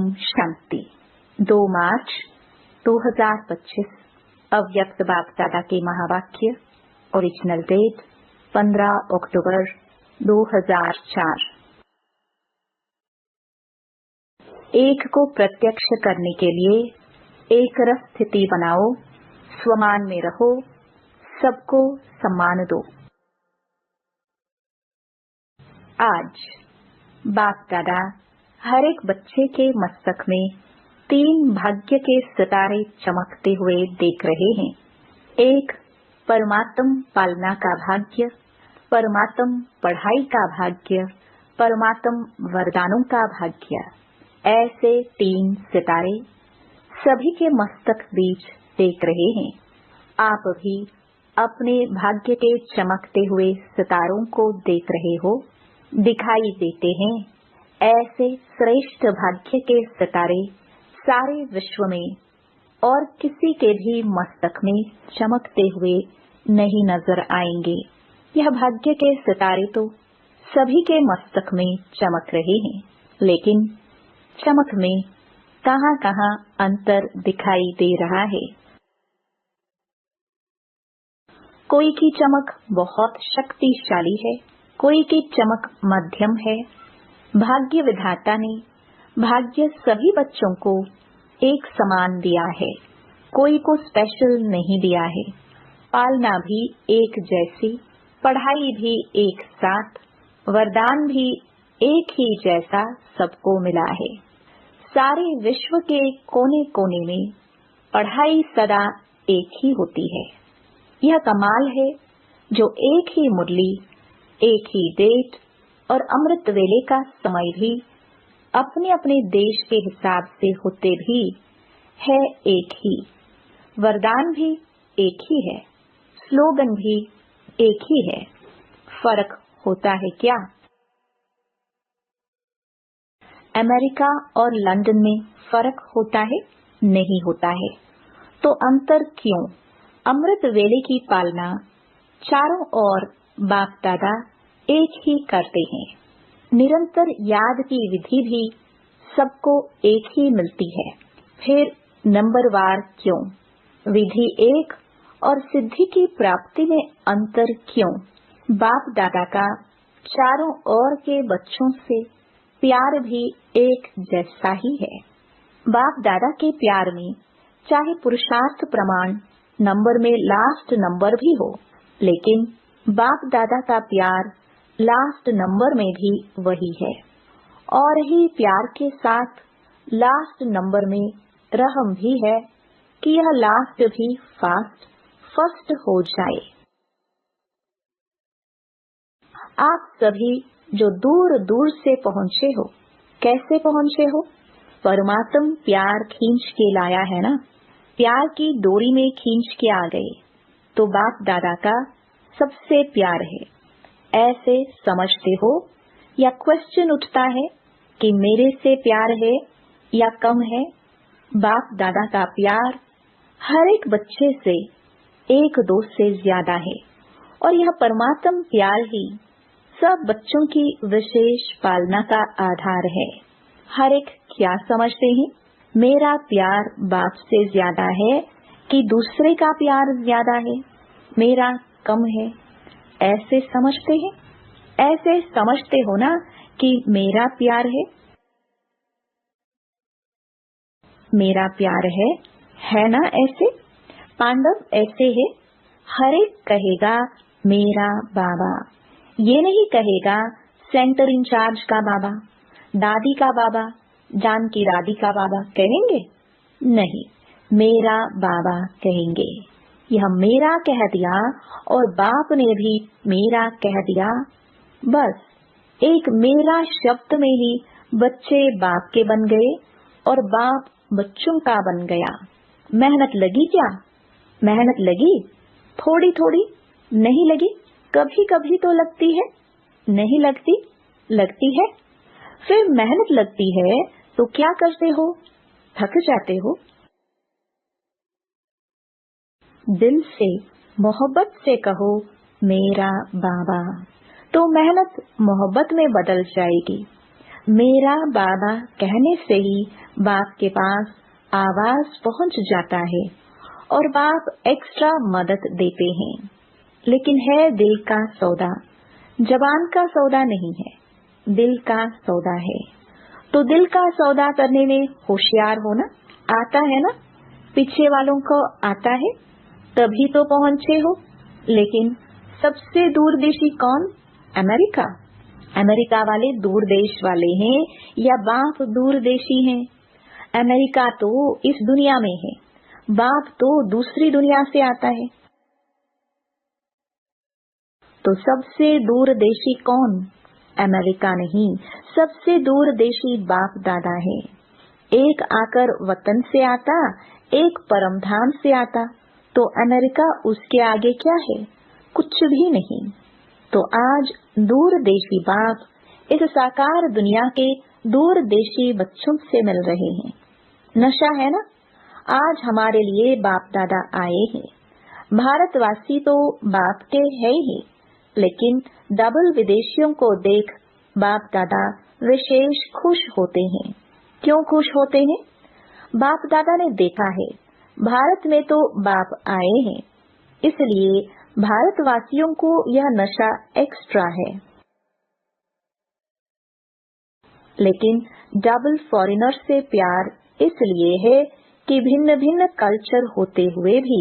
ओम शांति। 2 मार्च 2025 अव्यक्त बाप दादा के महावाक्य। ओरिजिनल डेट 15 अक्टूबर 2004। एक को प्रत्यक्ष करने के लिए एक रस स्थिति बनाओ, स्वमान में रहो, सबको सम्मान दो। आज बाप दादा हर एक बच्चे के मस्तक में 3 भाग्य के सितारे चमकते हुए देख रहे हैं। एक परमात्म पालना का भाग्य, परमात्म पढ़ाई का भाग्य, परमात्म वरदानों का भाग्य। ऐसे 3 सितारे सभी के मस्तक बीच देख रहे हैं। आप भी अपने भाग्य के चमकते हुए सितारों को देख रहे हो, दिखाई देते हैं। ऐसे श्रेष्ठ भाग्य के सितारे सारे विश्व में और किसी के भी मस्तक में चमकते हुए नहीं नजर आएंगे। यह भाग्य के सितारे तो सभी के मस्तक में चमक रहे हैं, लेकिन चमक में कहां-कहां अंतर दिखाई दे रहा है। कोई की चमक बहुत शक्तिशाली है, कोई की चमक मध्यम है। भाग्य विधाता ने भाग्य सभी बच्चों को एक समान दिया है, कोई को स्पेशल नहीं दिया है। पालना भी एक जैसी, पढ़ाई भी एक साथ, वरदान भी एक ही जैसा सबको मिला है। सारे विश्व के कोने-कोने में पढ़ाई सदा एक ही होती है। यह कमाल है जो एक ही मुरली, एक ही डेट और अमृत वेले का समय भी अपने अपने देश के हिसाब से होते भी है एक ही, वरदान भी एक ही है, स्लोगन भी एक ही है। फर्क होता है क्या? अमेरिका और लंदन में फर्क होता है? नहीं होता है। तो अंतर क्यों? अमृत वेले की पालना चारों ओर बाप दादा एक ही करते हैं। निरंतर याद की विधि भी सबको एक ही मिलती है। फिर नंबरवार क्यों? विधि एक और सिद्धि की प्राप्ति में अंतर क्यों? बाप दादा का चारों ओर के बच्चों से प्यार भी एक जैसा ही है। बाप दादा के प्यार में चाहे पुरुषार्थ प्रमाण नंबर में लास्ट नंबर भी हो, लेकिन बाप दादा का प्यार लास्ट नंबर में भी वही है। और ही प्यार के साथ लास्ट नंबर में रहम भी है कि यह लास्ट भी फर्स्ट हो जाए। आप सभी जो दूर दूर से पहुँचे हो, कैसे पहुँचे हो? परमात्म प्यार खींच के लाया है ना, प्यार की डोरी में खींच के आ गए। तो बाप दादा का सबसे प्यार है, ऐसे समझते हो? या क्वेश्चन उठता है कि मेरे से प्यार है या कम है? बाप दादा का प्यार हर एक बच्चे से 1-2 से ज्यादा है, और यह परमात्म प्यार ही सब बच्चों की विशेष पालना का आधार है। हर एक क्या समझते हैं? मेरा प्यार बाप से ज्यादा है कि दूसरे का प्यार ज्यादा है, मेरा कम है, ऐसे समझते हैं? ऐसे समझते हो ना कि मेरा प्यार मेरा प्यार है ना? ऐसे पांडव ऐसे है, हर एक कहेगा मेरा बाबा, ये नहीं कहेगा सेंटर इंचार्ज का बाबा, दादी का बाबा, जानकी दादी का बाबा कहेंगे? नहीं, मेरा बाबा कहेंगे। यह मेरा कह दिया और बाप ने भी मेरा कह दिया। बस एक मेरा शब्द में ही बच्चे बाप के बन गए और बाप बच्चों का बन गया। मेहनत लगी क्या? मेहनत लगी? थोड़ी थोड़ी नहीं लगी? कभी कभी तो लगती है, नहीं लगती? लगती है। फिर मेहनत लगती है तो क्या करते हो? थक जाते हो। दिल से मोहब्बत से कहो मेरा बाबा, तो मेहनत मोहब्बत में बदल जाएगी। मेरा बाबा कहने से ही बाप के पास आवाज पहुंच जाता है और बाप एक्स्ट्रा मदद देते हैं। लेकिन है दिल का सौदा, जबान का सौदा नहीं है, दिल का सौदा है। तो दिल का सौदा करने में होशियार होना आता है ना? पीछे वालों को आता है, तभी तो पहुंचे हो। लेकिन सबसे दूरदेशी कौन? अमेरिका। अमेरिका वाले दूरदेश वाले हैं या बाप दूरदेशी हैं? अमेरिका तो इस दुनिया में है, बाप तो दूसरी दुनिया से आता है। तो सबसे दूरदेशी कौन? अमेरिका नहीं, सबसे दूरदेशी बाप दादा है। एक आकर वतन से आता, एक परमधाम से आता, तो अमेरिका उसके आगे क्या है? कुछ भी नहीं। तो आज दूरदेशी बाप इस साकार दुनिया के दूरदेशी बच्चों से मिल रहे हैं। नशा है ना? आज हमारे लिए बाप दादा आए हैं। भारतवासी तो बाप के है ही, लेकिन डबल विदेशियों को देख बाप दादा विशेष खुश होते हैं। क्यों खुश होते हैं? बाप दादा ने देखा है भारत में तो बाप आए हैं, इसलिए भारतवासियों को यह नशा एक्स्ट्रा है। लेकिन डबल फॉरेनर से प्यार इसलिए है कि भिन्न भिन्न कल्चर होते हुए भी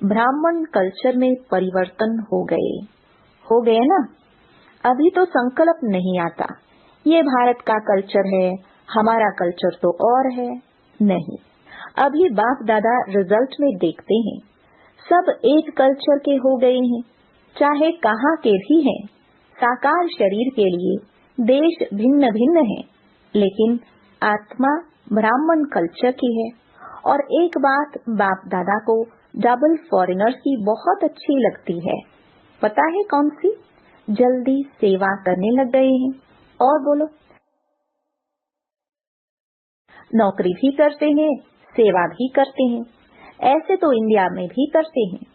ब्राह्मण कल्चर में परिवर्तन हो गए ना। अभी तो संकल्प नहीं आता, ये भारत का कल्चर है, हमारा कल्चर तो और है। नहीं, अभी बाप दादा रिजल्ट में देखते हैं, सब एक कल्चर के हो गए हैं, चाहे कहाँ के भी हैं। साकार शरीर के लिए देश भिन्न भिन्न है, लेकिन आत्मा ब्राह्मण कल्चर की है। और एक बात बाप दादा को डबल फॉरेनर्स की बहुत अच्छी लगती है, पता है कौन सी? जल्दी सेवा करने लग गए हैं। और बोलो, नौकरी भी करते हैं, सेवा भी करते हैं। ऐसे तो इंडिया में भी करते हैं,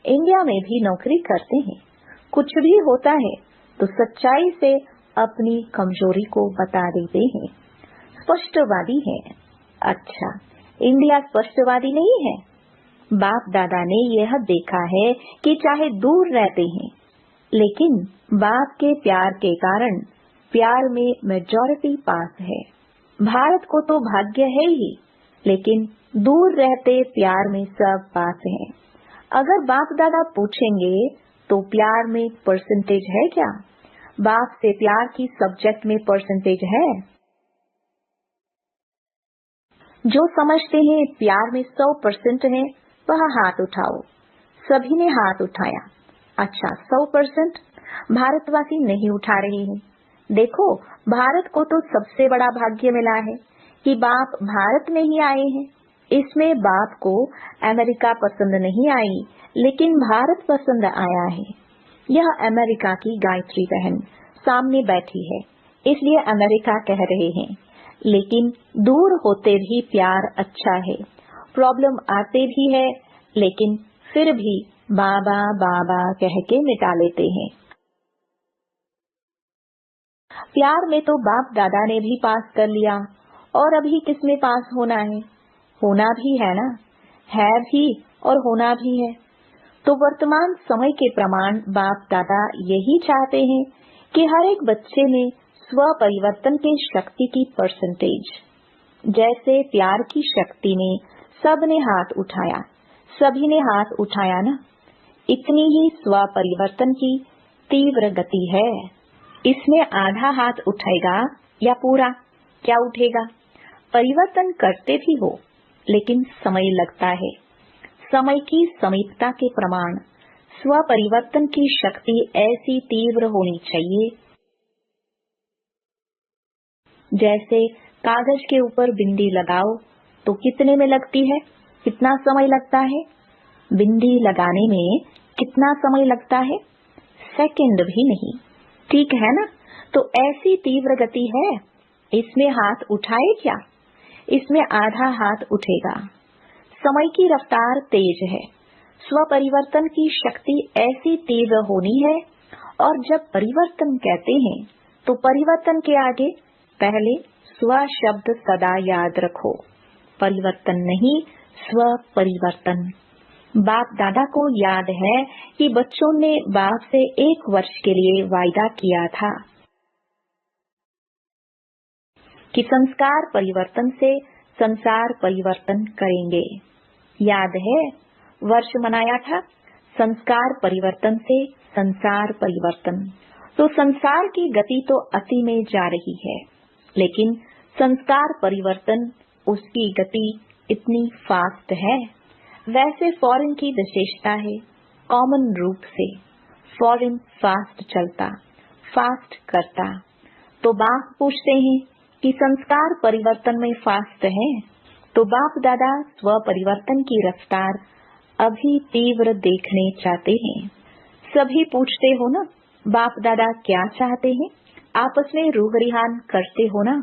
इंडिया में भी नौकरी करते हैं। कुछ भी होता है तो सच्चाई से अपनी कमजोरी को बता देते हैं। स्पष्टवादी है। अच्छा, इंडिया स्पष्टवादी नहीं है। बाप दादा ने यह देखा है कि चाहे दूर रहते हैं, लेकिन बाप के प्यार के कारण प्यार में मेजॉरिटी पास है। भारत को तो भाग्य है ही, लेकिन दूर रहते प्यार में सब पास है। अगर बाप दादा पूछेंगे तो प्यार में परसेंटेज है क्या? बाप से प्यार की सब्जेक्ट में परसेंटेज है? जो समझते हैं प्यार में 100% है, वह हाथ उठाओ। सभी ने हाथ उठाया। अच्छा, 100% भारतवासी नहीं उठा रहे हैं। देखो, भारत को तो सबसे बड़ा भाग्य मिला है कि बाप भारत में ही आए हैं। इसमें बाप को अमेरिका पसंद नहीं आई, लेकिन भारत पसंद आया है। यह अमेरिका की गायत्री बहन सामने बैठी है, इसलिए अमेरिका कह रहे हैं। लेकिन दूर होते भी प्यार अच्छा है। प्रॉब्लम आते भी है, लेकिन फिर भी बाबा बाबा कह के मिटा लेते हैं। प्यार में तो बाप दादा ने भी पास कर लिया, और अभी किसमें पास होना है? होना भी है ना, है भी और होना भी है। तो वर्तमान समय के प्रमाण बाप दादा यही चाहते हैं कि हर एक बच्चे में स्व परिवर्तन के शक्ति की परसेंटेज, जैसे प्यार की शक्ति में सब ने हाथ उठाया, सभी ने हाथ उठाया ना, इतनी ही स्व परिवर्तन की तीव्र गति है। इसमें आधा हाथ उठेगा या पूरा, क्या उठेगा? परिवर्तन करते भी हो, लेकिन समय लगता है। समय की समीपता के प्रमाण स्व परिवर्तन की शक्ति ऐसी तीव्र होनी चाहिए जैसे कागज के ऊपर बिंदी लगाओ तो कितने में लगती है? कितना समय लगता है? बिंदी लगाने में कितना समय लगता है? सेकंड भी नहीं, ठीक है ना? तो ऐसी तीव्र गति है। इसमें हाथ उठाए क्या? इसमें आधा हाथ उठेगा। समय की रफ्तार तेज है। स्व परिवर्तन की शक्ति ऐसी तीव्र होनी है। और जब परिवर्तन कहते हैं तो परिवर्तन के आगे पहले स्व शब्द सदा याद रखो। परिवर्तन नहीं, स्व परिवर्तन। बाप दादा को याद है कि बच्चों ने बाप से 1 वर्ष के लिए वायदा किया था कि संस्कार परिवर्तन से संसार परिवर्तन करेंगे। याद है, वर्ष मनाया था संस्कार परिवर्तन से संसार परिवर्तन। तो संसार की गति तो अति में जा रही है, लेकिन संस्कार परिवर्तन उसकी गति इतनी फास्ट है। वैसे फॉरेन की विशेषता है, कॉमन रूप से फॉरेन फास्ट चलता, फास्ट करता। तो बाप पूछते हैं कि संस्कार परिवर्तन में फास्ट है, तो बाप दादा स्व परिवर्तन की रफ्तार अभी तीव्र देखने चाहते हैं। सभी पूछते हो ना, बाप दादा क्या चाहते हैं? आपस में रूह रिहान करते हो ना?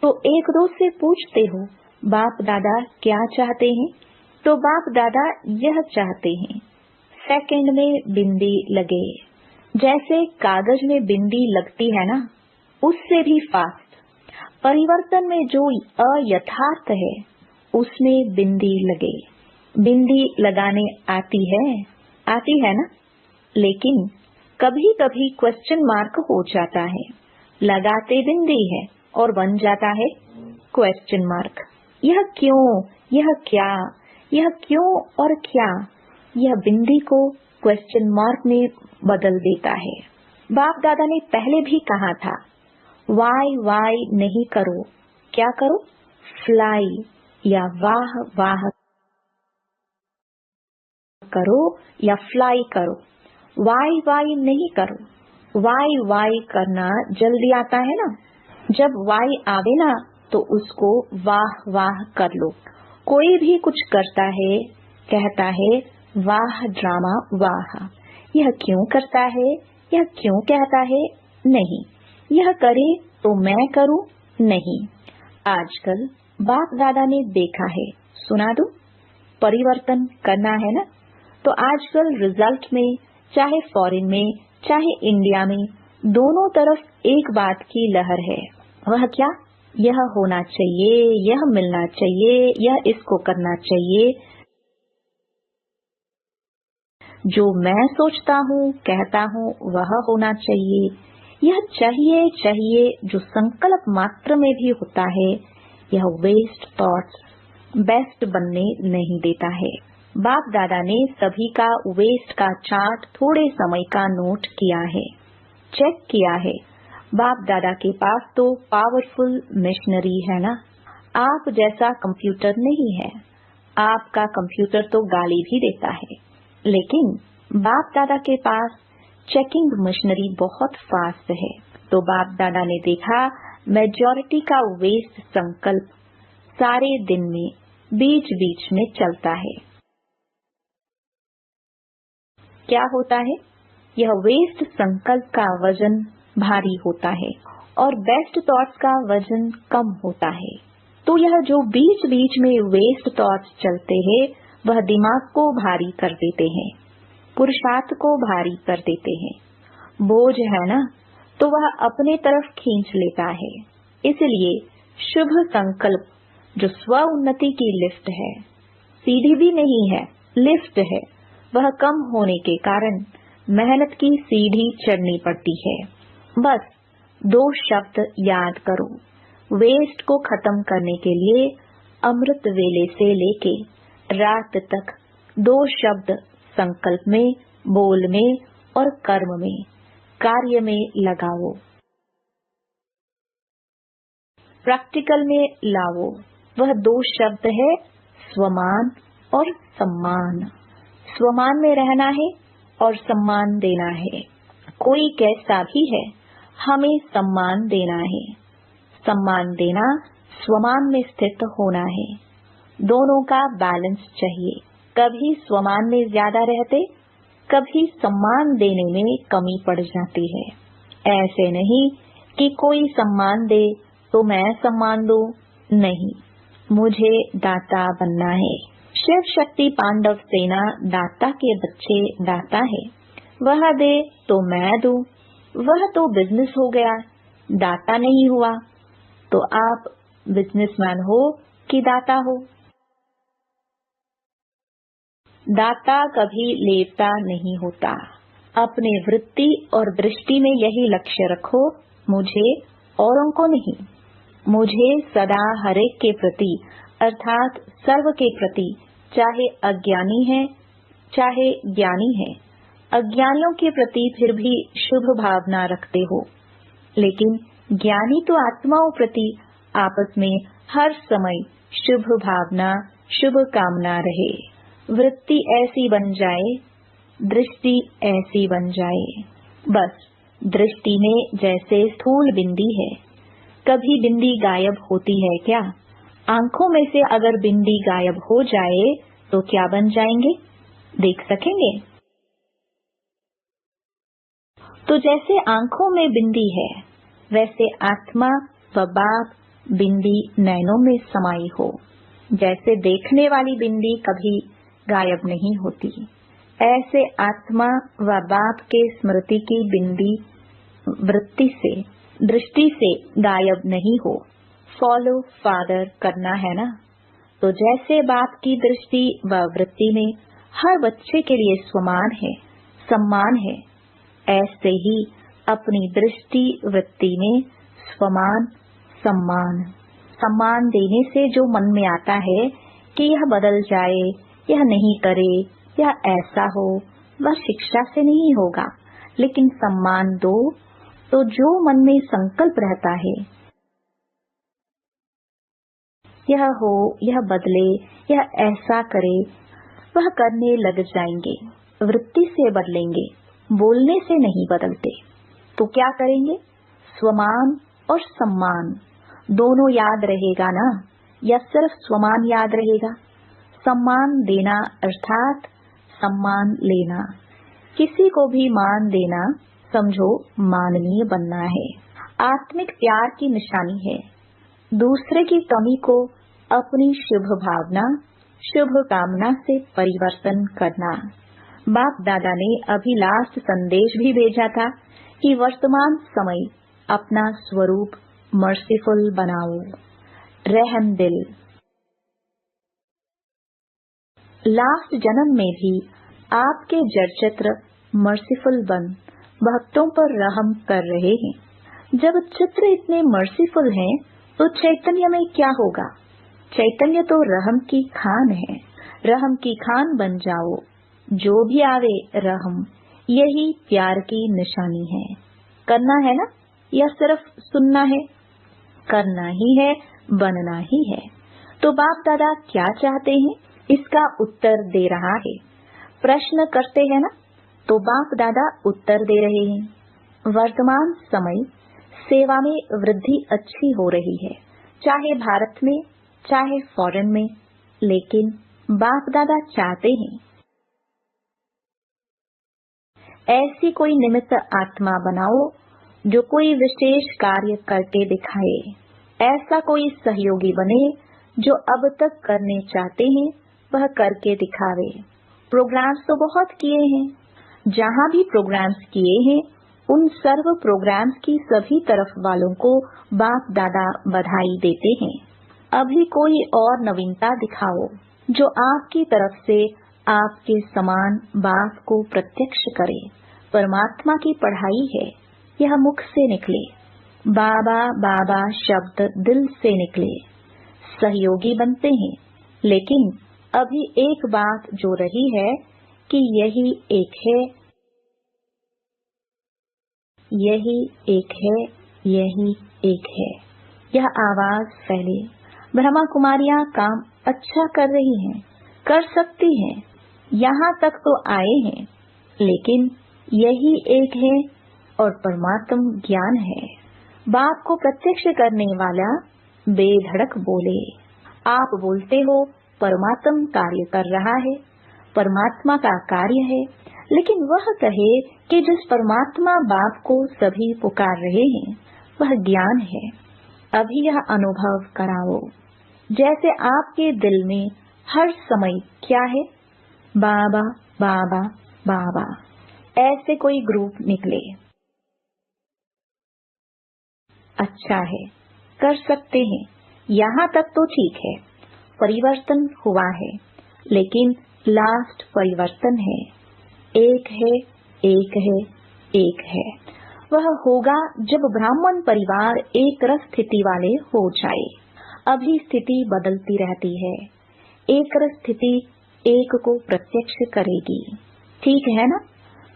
तो एक दो से पूछते हो, बाप दादा क्या चाहते हैं? तो बाप दादा यह चाहते हैं, सेकंड में बिंदी लगे। जैसे कागज में बिंदी लगती है ना, उससे भी फास्ट। परिवर्तन में जो अयथार्थ है, उसमें बिंदी लगे। बिंदी लगाने आती है ना, लेकिन कभी कभी क्वेश्चन मार्क हो जाता है। लगाते बिंदी है और बन जाता है क्वेश्चन मार्क। यह क्यों, यह क्या, यह क्यों और क्या, यह बिंदी को क्वेश्चन मार्क में बदल देता है। बाप दादा ने पहले भी कहा था, वाई नहीं करो, क्या करो? फ्लाई या वाह वाह करो या फ्लाई करो। वाई नहीं करो। वाई करना जल्दी आता है ना, जब वाई आवे ना तो उसको वाह वाह कर लो। कोई भी कुछ करता है, कहता है वाह ड्रामा वाह। यह क्यों करता है, यह क्यों कहता है? नहीं, यह करे तो मैं करूं? नहीं। आजकल बाप दादा ने देखा है, सुना दूं? परिवर्तन करना है ना, तो आजकल रिजल्ट में, चाहे फॉरेन में चाहे इंडिया में, दोनों तरफ एक बात की लहर है। वह क्या? यह होना चाहिए, यह मिलना चाहिए, यह इसको करना चाहिए। जो मैं सोचता हूँ, कहता हूँ, वह होना चाहिए। यह चाहिए जो संकल्प मात्र में भी होता है, यह वेस्ट थॉट्स बेस्ट बनने नहीं देता है। बाप दादा ने सभी का वेस्ट का चार्ट थोड़े समय का नोट किया है, चेक किया है। बाप दादा के पास तो पावरफुल मशीनरी है ना। आप जैसा कंप्यूटर नहीं है। आपका कंप्यूटर तो गाली भी देता है, लेकिन बाप दादा के पास चेकिंग मशीनरी बहुत फास्ट है। तो बाप दादा ने देखा मेजॉरिटी का वेस्ट संकल्प सारे दिन में बीच बीच में चलता है। क्या होता है? यह वेस्ट संकल्प का वजन भारी होता है और बेस्ट थॉट्स का वजन कम होता है। तो यह जो बीच बीच में वेस्ट थॉट्स चलते हैं, वह दिमाग को भारी कर देते हैं, पुरुषार्थ को भारी कर देते हैं। बोझ है ना, तो वह अपने तरफ खींच लेता है। इसलिए शुभ संकल्प जो स्व उन्नति की लिफ्ट है, सीढ़ी भी नहीं है, लिफ्ट है, वह कम होने के कारण मेहनत की सीढ़ी चढ़नी पड़ती है। बस 2 शब्द याद करो। वेस्ट को खत्म करने के लिए अमृत वेले से लेके रात तक 2 शब्द संकल्प में, बोल में और कर्म में, कार्य में लगाओ, प्रैक्टिकल में लाओ। वह 2 शब्द है स्वमान और सम्मान। स्वमान में रहना है और सम्मान देना है। कोई कैसा भी है, हमें सम्मान देना है। सम्मान देना स्वमान में स्थित होना है। दोनों का बैलेंस चाहिए। कभी स्वमान में ज्यादा रहते, कभी सम्मान देने में कमी पड़ जाती है। ऐसे नहीं कि कोई सम्मान दे तो मैं सम्मान दूं, नहीं, मुझे दाता बनना है। शिव शक्ति पांडव सेना दाता के बच्चे दाता है। वह दे तो मैं दूं, वह तो बिजनेस हो गया, दाता नहीं हुआ। तो आप बिजनेसमैन हो कि दाता हो? दाता कभी लेता नहीं होता। अपने वृत्ति और दृष्टि में यही लक्ष्य रखो, मुझे औरों को नहीं। मुझे सदा हरेक के प्रति अर्थात सर्व के प्रति, चाहे अज्ञानी है चाहे ज्ञानी है। अज्ञानियों के प्रति फिर भी शुभ भावना रखते हो, लेकिन ज्ञानी तो आत्माओं प्रति आपस में हर समय शुभ भावना, शुभ कामना रहे। वृत्ति ऐसी बन जाए, दृष्टि ऐसी बन जाए। बस दृष्टि में जैसे स्थूल बिंदी है, कभी बिंदी गायब होती है क्या? आंखों में से अगर बिंदी गायब हो जाए तो क्या बन जाएंगे, देख सकेंगे? तो जैसे आंखों में बिंदी है, वैसे आत्मा व बाप बिंदी नैनों में समाई हो। जैसे देखने वाली बिंदी कभी गायब नहीं होती, ऐसे आत्मा व बाप के स्मृति की बिंदी वृत्ति से, दृष्टि से गायब नहीं हो। फॉलो फादर करना है ना। तो जैसे बाप की दृष्टि व वृत्ति में हर बच्चे के लिए स्वमान है, सम्मान है, ऐसे ही अपनी दृष्टि वृत्ति में स्वमान, सम्मान, सम्मान देने से जो मन में आता है कि यह बदल जाए, यह नहीं करे, यह ऐसा हो, वह शिक्षा से नहीं होगा। लेकिन सम्मान दो तो जो मन में संकल्प रहता है, यह हो, यह बदले, यह ऐसा करे, वह करने लग जाएंगे। वृत्ति से बदलेंगे, बोलने से नहीं बदलते। तो क्या करेंगे? स्वमान और सम्मान दोनों याद रहेगा ना, या सिर्फ स्वमान याद रहेगा? सम्मान देना अर्थात सम्मान लेना। किसी को भी मान देना समझो माननीय बनना है। आत्मिक प्यार की निशानी है। दूसरे की कमी को अपनी शुभ भावना, शुभ कामना से परिवर्तन करना। बाप दादा ने अभी लास्ट संदेश भी भेजा था कि वर्तमान समय अपना स्वरूप मर्सीफुल बनाओ, रहम दिल। लास्ट जन्म में भी आपके जड़ चित्र मर्सीफुल बन भक्तों पर रहम कर रहे हैं। जब चित्र इतने मर्सीफुल हैं, तो चैतन्य में क्या होगा? चैतन्य तो रहम की खान है। रहम की खान बन जाओ, जो भी आवे रहम, यही प्यार की निशानी है। करना है ना, या सिर्फ सुनना है? करना ही है, बनना ही है। तो बाप दादा क्या चाहते हैं, इसका उत्तर दे रहा है। प्रश्न करते हैं ना, तो बाप दादा उत्तर दे रहे हैं। वर्तमान समय सेवा में वृद्धि अच्छी हो रही है, चाहे भारत में चाहे फॉरेन में। लेकिन बाप दादा चाहते हैं ऐसी कोई निमित्त आत्मा बनाओ जो कोई विशेष कार्य करके दिखाए। ऐसा कोई सहयोगी बने जो अब तक करने चाहते हैं वह करके दिखावे। प्रोग्राम्स तो बहुत किए हैं, जहाँ भी प्रोग्राम्स किए हैं उन सर्व प्रोग्राम्स की सभी तरफ वालों को बाप दादा बधाई देते हैं। अभी कोई और नवीनता दिखाओ जो आपकी तरफ से आपके समान बाप को प्रत्यक्ष करे। परमात्मा की पढ़ाई है, यह मुख से निकले। बाबा बाबा शब्द दिल से निकले। सहयोगी बनते हैं, लेकिन अभी एक बात जो रही है कि यही एक है, यही एक है, यही एक है। यह आवाज फैले। ब्रह्मा कुमारियां काम अच्छा कर रही हैं, कर सकती हैं, यहाँ तक तो आए हैं, लेकिन यही एक है और परमात्म ज्ञान है। बाप को प्रत्यक्ष करने वाला बेधड़क बोले। आप बोलते हो परमात्म कार्य कर रहा है, परमात्मा का कार्य है, लेकिन वह कहे कि जिस परमात्मा बाप को सभी पुकार रहे हैं वह ज्ञान है। अभी यह अनुभव कराओ। जैसे आपके दिल में हर समय क्या है? बाबा बाबा बाबा। ऐसे कोई ग्रुप निकले। अच्छा है, कर सकते हैं, यहाँ तक तो ठीक है। परिवर्तन हुआ है, लेकिन लास्ट परिवर्तन है। एक है, एक है, एक है। वह होगा जब ब्राह्मण परिवार एक रस स्थिति वाले हो जाए। अभी स्थिति बदलती रहती है। एक रस स्थिति एक को प्रत्यक्ष करेगी। ठीक है ना?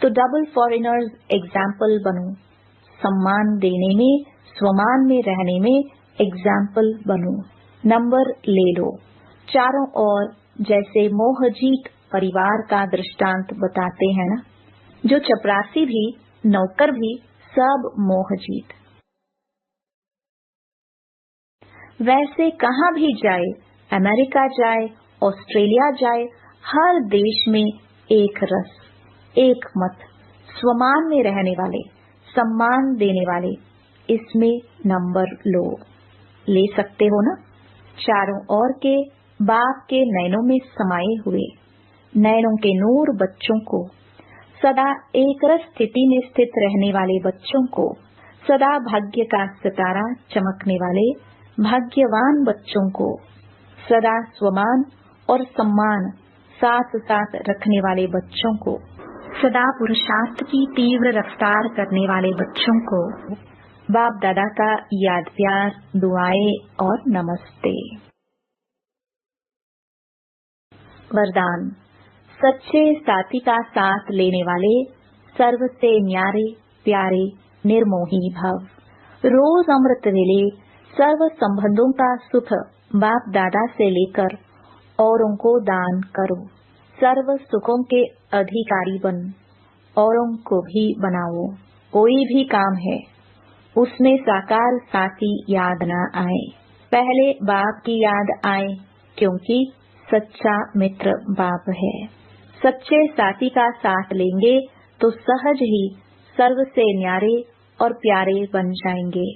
तो डबल फॉरेनर्स एग्जाम्पल बनो। सम्मान देने में, स्वमान में रहने में एग्जाम्पल बनो। नंबर ले लो। चारों ओर जैसे मोहजीत परिवार का दृष्टांत बताते हैं ना, जो चपरासी भी, नौकर भी, सब मोहजीत। वैसे कहाँ भी जाए, अमेरिका जाए, ऑस्ट्रेलिया जाए, हर देश में एक रस, एक मत, स्वमान में रहने वाले, सम्मान देने वाले, इसमें नंबर लो। ले सकते हो ना? चारों ओर के बाप के नैनों में समाये हुए, नैनों के नूर बच्चों को, सदा एक रस स्थिति में स्थित रहने वाले बच्चों को, सदा भाग्य का सितारा चमकने वाले भाग्यवान बच्चों को, सदा स्वमान और सम्मान साथ साथ रखने वाले बच्चों को, सदा पुरुषार्थ की तीव्र रफ्तार करने वाले बच्चों को, बाप दादा का याद प्यार, दुआएं और नमस्ते। वरदान। सच्चे साथी का साथ लेने वाले सर्व से न्यारे प्यारे निर्मोही भव। रोज अमृत वेले सर्व संबंधों का सुख बाप दादा से लेकर औरों को दान करो। सर्व सुखों के अधिकारी बन, औरों को भी बनाओ। कोई भी काम है, उसमें साकार साथी याद न आए, पहले बाप की याद आए, क्योंकि सच्चा मित्र बाप है। सच्चे साथी का साथ लेंगे तो सहज ही सर्व से न्यारे और प्यारे बन जाएंगे।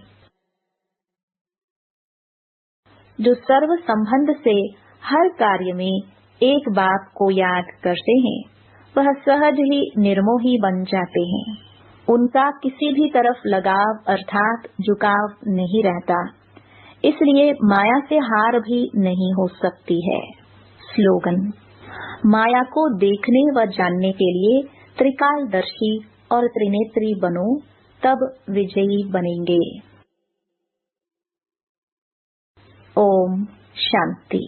जो सर्व संबंध से हर कार्य में एक बाप को याद करते हैं, वह सहज ही निर्मोही बन जाते हैं। उनका किसी भी तरफ लगाव अर्थात झुकाव नहीं रहता, इसलिए माया से हार भी नहीं हो सकती है। स्लोगन। माया को देखने व जानने के लिए त्रिकालदर्शी और त्रिनेत्री बनो, तब विजयी बनेंगे। ओम शांति।